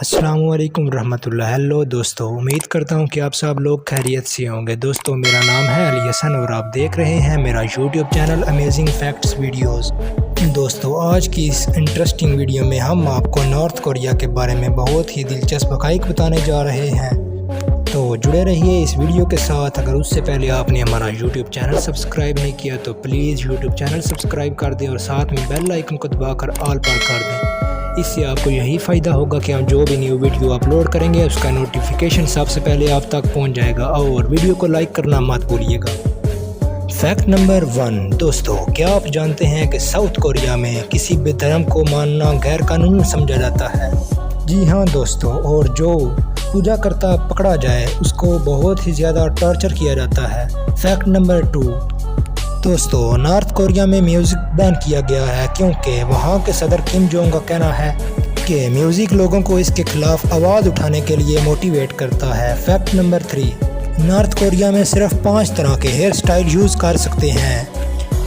السلام علیکم ورحمۃ اللہ۔ ہیلو دوستو، امید کرتا ہوں کہ آپ سب لوگ خیریت سے ہوں گے۔ دوستو، میرا نام ہے علی حسن اور آپ دیکھ رہے ہیں میرا YouTube channel amazing facts videos. دوستو، آج کی اس انٹرسٹنگ ویڈیو میں ہم آپ کو نارتھ کوریا کے بارے میں بہت ہی دلچسپ حقائق بتانے جا رہے ہیں، تو جڑے رہیے اس ویڈیو کے ساتھ۔ اگر اس سے پہلے آپ نے ہمارا یوٹیوب چینل سبسکرائب نہیں کیا تو پلیز یوٹیوب چینل سبسکرائب کر دیں اور ساتھ میں بیل آئکن کو دبا کر آل پر کر دیں۔ اس سے آپ کو یہی فائدہ ہوگا کہ ہم جو بھی نیو ویڈیو اپلوڈ کریں گے اس کا نوٹیفیکیشن سب سے پہلے آپ تک پہنچ جائے گا، اور ویڈیو کو لائک کرنا مت بھولیے گا۔ فیکٹ نمبر 1، دوستو، کیا آپ جانتے ہیں کہ ساؤتھ کوریا میں کسی بھی دھرم کو ماننا غیر قانونی سمجھا جاتا ہے؟ جی ہاں دوستو، اور جو پوجا کرتا پکڑا جائے اس کو بہت ہی زیادہ ٹارچر کیا جاتا ہے۔ فیکٹ نمبر 2، دوستو، نارتھ کوریا میں میوزک بین کیا گیا ہے کیونکہ وہاں کے صدر کم جونگ کا کہنا ہے کہ میوزک لوگوں کو اس کے خلاف آواز اٹھانے کے لیے موٹیویٹ کرتا ہے۔ فیکٹ نمبر 3، نارتھ کوریا میں صرف 5 طرح کے ہیئر سٹائل یوز کر سکتے ہیں۔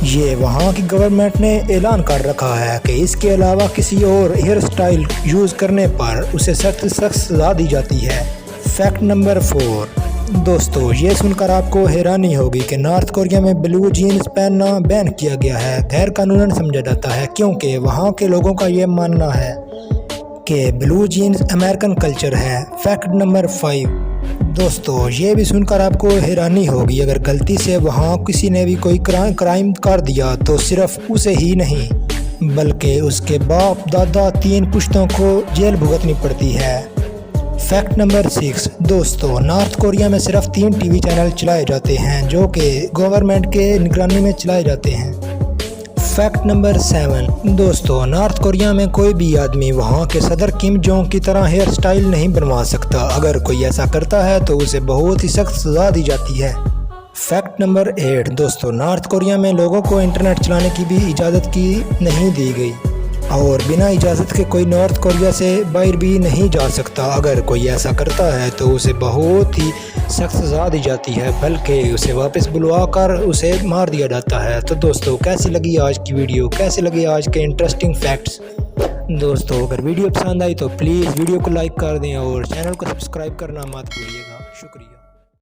یہ وہاں کی گورنمنٹ نے اعلان کر رکھا ہے کہ اس کے علاوہ کسی اور ہیئر سٹائل یوز کرنے پر اسے سخت سزا دی جاتی ہے۔ فیکٹ نمبر 4، دوستو، یہ سن کر آپ کو حیرانی ہوگی کہ نارتھ کوریا میں بلو جینز پہننا بین کیا گیا ہے، غیر قانونی سمجھا جاتا ہے کیونکہ وہاں کے لوگوں کا یہ ماننا ہے کہ بلو جینز امریکن کلچر ہے۔ فیکٹ نمبر 5، دوستو، یہ بھی سن کر آپ کو حیرانی ہوگی اگر غلطی سے وہاں کسی نے بھی کوئی کرائم کر دیا تو صرف اسے ہی نہیں بلکہ اس کے باپ دادا 3 پشتوں کو جیل بھگتنی پڑتی ہے۔ فیکٹ نمبر 6، دوستو، نارتھ کوریا میں صرف 3 ٹی وی چینل چلائے جاتے ہیں جو کہ گورنمنٹ کے نگرانی میں چلائے جاتے ہیں۔ فیکٹ نمبر 7، دوستو، نارتھ کوریا میں کوئی بھی آدمی وہاں کے صدر کم جونگ کی طرح ہیئر سٹائل نہیں بنوا سکتا، اگر کوئی ایسا کرتا ہے تو اسے بہت ہی سخت سزا دی جاتی ہے۔ فیکٹ نمبر 8، دوستو، نارتھ کوریا میں لوگوں کو انٹرنیٹ چلانے کی بھی اجازت کی نہیں دی گئی اور بنا اجازت کے کوئی نارتھ کوریا سے باہر بھی نہیں جا سکتا، اگر کوئی ایسا کرتا ہے تو اسے بہت ہی سخت سزا دی جاتی ہے بلکہ اسے واپس بلوا کر اسے مار دیا جاتا ہے۔ تو دوستو، کیسی لگی آج کی ویڈیو، کیسے لگے آج کے انٹرسٹنگ فیکٹس؟ دوستو، اگر ویڈیو پسند آئی تو پلیز ویڈیو کو لائک کر دیں اور چینل کو سبسکرائب کرنا مت بھولیے گا۔ شکریہ۔